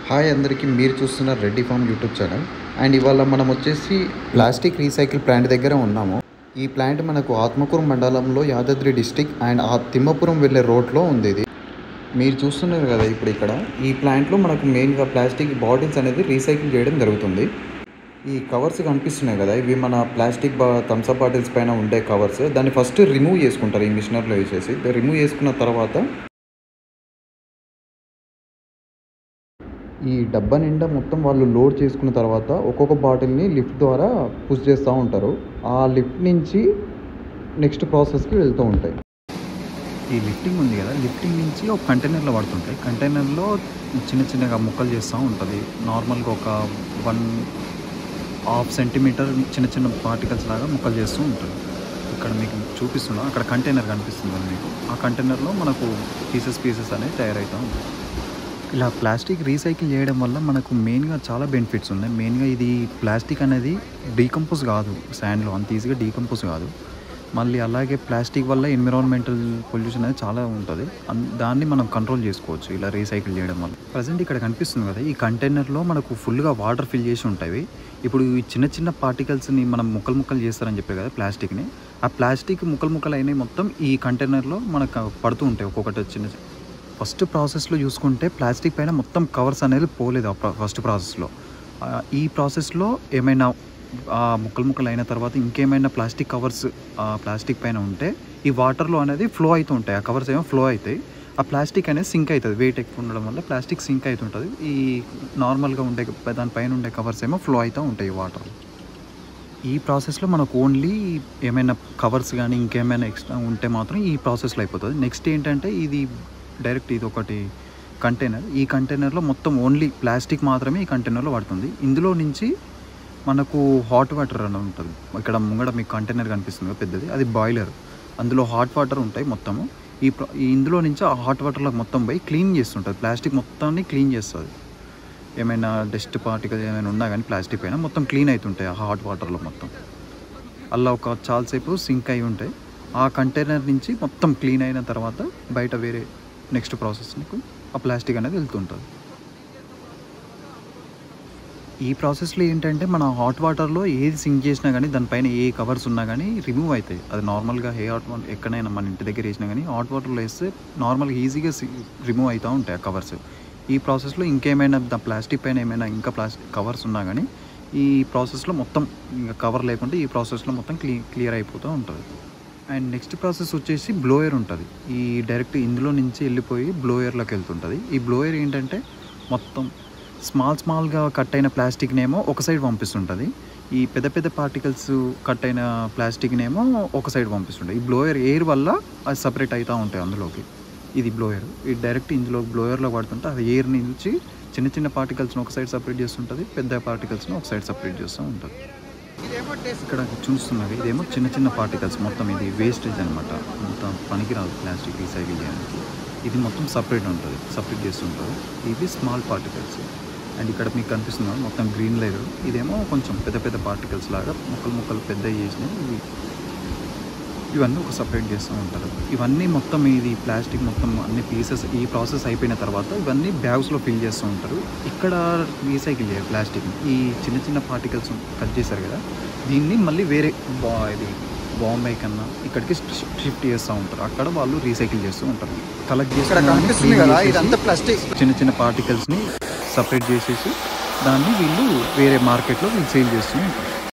Hi అందరికీ, మీరు చూస్తున్న Reddy farm YouTube channel. And ఇవాళ మనం వచ్చేసి ప్లాస్టిక్ రీసైకిల్ ప్లాంట్ దగ్గర ఉన్నాము. ఈ ప్లాంట్ మనకు ఆత్మకూరు మండలంలో యాదాద్రి డిస్టిక్ అండ్ ఆ తిమ్మపురం వెళ్ళే రోడ్లో ఉంది. ఇది మీరు చూస్తున్నారు కదా ఇప్పుడు ఇక్కడ ఈ ప్లాంట్లో మనకు మెయిన్గా ప్లాస్టిక్ బాటిల్స్ అనేది రీసైకిల్ చేయడం జరుగుతుంది. ఈ కవర్స్ కనిపిస్తున్నాయి కదా, ఇవి మన ప్లాస్టిక్ థమ్స్అప్ బాటిల్స్ పైన ఉండే కవర్స్. దాన్ని ఫస్ట్ రిమూవ్ చేసుకుంటారు ఈ మిషనర్లో వేసేసి. రిమూవ్ చేసుకున్న తర్వాత ఈ డబ్బా నిండా మొత్తం వాళ్ళు లోడ్ చేసుకున్న తర్వాత ఒక్కొక్క బాటిల్ని లిఫ్ట్ ద్వారా పుష్ చేస్తూ ఉంటారు. ఆ లిఫ్ట్ నుంచి నెక్స్ట్ ప్రాసెస్కి వెళ్తూ ఉంటాయి. ఈ లిఫ్టింగ్ ఉంది కదా, లిఫ్టింగ్ నుంచి ఒక కంటైనర్లో పడుతుంటాయి. కంటైనర్లో చిన్న చిన్నగా ముక్కలు చేస్తూ ఉంటుంది. నార్మల్గా ఒక 1.5 సెంటీమీటర్ చిన్న చిన్న పార్టికల్స్ లాగా ముక్కలు చేస్తూ ఉంటుంది. ఇక్కడ మీకు చూపిస్తున్నా, అక్కడ కంటైనర్ కనిపిస్తుంది మీకు. ఆ కంటైనర్లో మనకు పీసెస్ అనేవి తయారవుతూ ఉంటాయి. ఇలా ప్లాస్టిక్ రీసైకిల్ చేయడం వల్ల మనకు మెయిన్గా చాలా బెనిఫిట్స్ ఉన్నాయి. మెయిన్గా ఇది ప్లాస్టిక్ అనేది డీకంపోజ్ కాదు, శాండ్లో అంత ఈజీగా డీకంపోజ్ కాదు. మళ్ళీ అలాగే ప్లాస్టిక్ వల్ల ఎన్విరాన్మెంటల్ పొల్యూషన్ అనేది చాలా ఉంటుంది. దాన్ని మనం కంట్రోల్ చేసుకోవచ్చు ఇలా రీసైకిల్ చేయడం వల్ల. ప్రజెంట్ ఇక్కడ కనిపిస్తుంది కదా, ఈ కంటైనర్లో మనకు ఫుల్గా వాటర్ ఫిల్ చేసి ఉంటాయి. ఇప్పుడు ఈ చిన్న చిన్న పార్టికల్స్ని మనం ముక్కలు చేస్తారని చెప్పారు కదా ప్లాస్టిక్ని, ఆ ప్లాస్టిక్ ముక్కలు అయినాయి మొత్తం ఈ కంటైనర్లో మనకు పడుతూ ఉంటాయి ఒక్కొక్కటి చిన్న. ఫస్ట్ ప్రాసెస్లో చూసుకుంటే ప్లాస్టిక్ పైన మొత్తం కవర్స్ అనేది పోలేదు ఫస్ట్ ప్రాసెస్లో. ఈ ప్రాసెస్లో ఏమైనా ముక్కలు అయిన తర్వాత ఇంకేమైనా ప్లాస్టిక్ కవర్స్ ప్లాస్టిక్ పైన ఉంటే ఈ వాటర్లో అనేది ఫ్లో అవుతూ ఉంటాయి. ఆ కవర్స్ ఏమో ఫ్లో అవుతాయి, ఆ ప్లాస్టిక్ అనేది సింక్ అవుతుంది. వెయిట్ ఎక్కువ ఉండడం వల్ల ప్లాస్టిక్ సింక్ అవుతుంటుంది. ఈ నార్మల్గా ఉండే దానిపైన ఉండే కవర్స్ ఏమో ఫ్లో అవుతూ ఉంటాయి వాటర్. ఈ ప్రాసెస్లో మనకు ఓన్లీ ఏమైనా కవర్స్ కానీ ఇంకేమైనా ఎక్స్ట్రా ఉంటే మాత్రం ఈ ప్రాసెస్లో అయిపోతుంది. నెక్స్ట్ ఏంటంటే ఇది డైరెక్ట్ ఇది ఒకటి కంటైనర్. ఈ కంటైనర్లో మొత్తం ఓన్లీ ప్లాస్టిక్ మాత్రమే ఈ కంటైనర్లో పడుతుంది. ఇందులో నుంచి మనకు హాట్ వాటర్ అని ఉంటుంది. ఇక్కడ ముంగడ మీకు కంటైనర్ కనిపిస్తుంది పెద్దది, అది బాయిలర్. అందులో హాట్ వాటర్ ఉంటాయి మొత్తము. ఇందులో నుంచి ఆ హాట్ వాటర్లోకి మొత్తం పోయి క్లీన్ చేస్తుంటుంది. ప్లాస్టిక్ మొత్తాన్ని క్లీన్ చేస్తుంది. ఏమైనా డస్ట్ పార్టికల్ ఏమైనా ఉన్నా కానీ ప్లాస్టిక్ పైన మొత్తం క్లీన్ అవుతుంటాయి ఆ హాట్ వాటర్లో మొత్తం. అలా ఒక చాలాసేపు సింక్ అయి ఉంటాయి. ఆ కంటైనర్ నుంచి మొత్తం క్లీన్ అయిన తర్వాత బయట వేరే నెక్స్ట్ ప్రాసెస్కు ఆ ప్లాస్టిక్ అనేది వెళ్తుంటుంది. ఈ ప్రాసెస్లో ఏంటంటే మన హాట్ వాటర్లో ఏది సింక్ చేసినా కానీ దానిపైన ఏ కవర్స్ ఉన్నా కానీ రిమూవ్ అవుతాయి. అది నార్మల్గా హాట్ వాటర్ ఎక్కడైనా మన ఇంటి దగ్గర వేసినా కానీ హాట్ వాటర్లో వేస్తే నార్మల్గా ఈజీగా రిమూవ్ అవుతూ ఉంటాయి ఆ కవర్స్. ఈ ప్రాసెస్లో ఇంకేమైనా ప్లాస్టిక్ పైన ఏమైనా ఇంకా ప్లాస్టిక్ కవర్స్ ఉన్నా కానీ ఈ ప్రాసెస్లో మొత్తం ఇంకా కవర్ లేకుంటే ఈ ప్రాసెస్లో మొత్తం క్లియర్ అయిపోతూ ఉంటుంది. అండ్ నెక్స్ట్ ప్రాసెస్ వచ్చేసి బ్లోయర్ ఉంటుంది. ఈ డైరెక్ట్ ఇందులో నుంచి వెళ్ళిపోయి బ్లోయర్లోకి వెళ్తుంటుంది. ఈ బ్లోయర్ ఏంటంటే మొత్తం స్మాల్గా కట్ అయిన ప్లాస్టిక్నేమో ఒక సైడ్ పంపిస్తుంటుంది. ఈ పెద్ద పార్టికల్స్ కట్ అయిన ప్లాస్టిక్నేమో ఒక సైడ్ పంపిస్తుంటుంది. ఈ బ్లోయర్ ఎయిర్ వల్ల అది సపరేట్ అవుతూ ఉంటాయి అందులోకి. ఇది బ్లోయర్. ఇది డైరెక్ట్ ఇందులో బ్లోయర్లో పడుతుంటే అది ఎయిర్ నుంచి చిన్న పార్టికల్స్ని ఒక సైడ్ సపరేట్ చేస్తుంటుంది, పెద్ద పార్టికల్స్ని ఒక సైడ్ సపరేట్ చేస్తూ ఉంటుంది. ఇక్కడ చూస్తున్నది ఇదేమో చిన్న పార్టికల్స్ మొత్తం. ఇది వేస్టేజ్ అనమాట, మొత్తం పనికిరాదు ప్లాస్టిక్ రీసైకిల్ చేయడానికి. ఇది మొత్తం సపరేట్ ఉంటుంది, సపరేట్ చేస్తుంటుంది. ఇవి స్మాల్ పార్టికల్స్. అండ్ ఇక్కడ మీకు కనిపిస్తుంది మొత్తం గ్రీన్ లేయర్. ఇదేమో కొంచెం పెద్ద పార్టికల్స్ లాగా ముక్కలు పెద్ద చేసినవి. ఇవన్నీ ఒక సపరేట్ చేస్తూ ఉంటారు. ఇవన్నీ మొత్తం ఇది ప్లాస్టిక్ మొత్తం అన్ని పీసెస్ ఈ ప్రాసెస్ అయిపోయిన తర్వాత ఇవన్నీ బ్యాగ్స్లో ఫిల్ చేస్తూ ఉంటారు. ఇక్కడ రీసైకిల్ చేయాలి ప్లాస్టిక్ని. ఈ చిన్న పార్టికల్స్ కట్ చేశారు కదా, దీన్ని మళ్ళీ వేరే ఇది బాంబే కన్నా ఇక్కడికి షిఫ్ట్ చేస్తూ ఉంటారు. అక్కడ వాళ్ళు రీసైకిల్ చేస్తూ ఉంటారు. కలెక్ట్ చేసి చిన్న పార్టికల్స్ని సపరేట్ చేసేసి దాన్ని వీళ్ళు వేరే మార్కెట్లో వీళ్ళు సేల్ చేస్తూ ఉంటారు.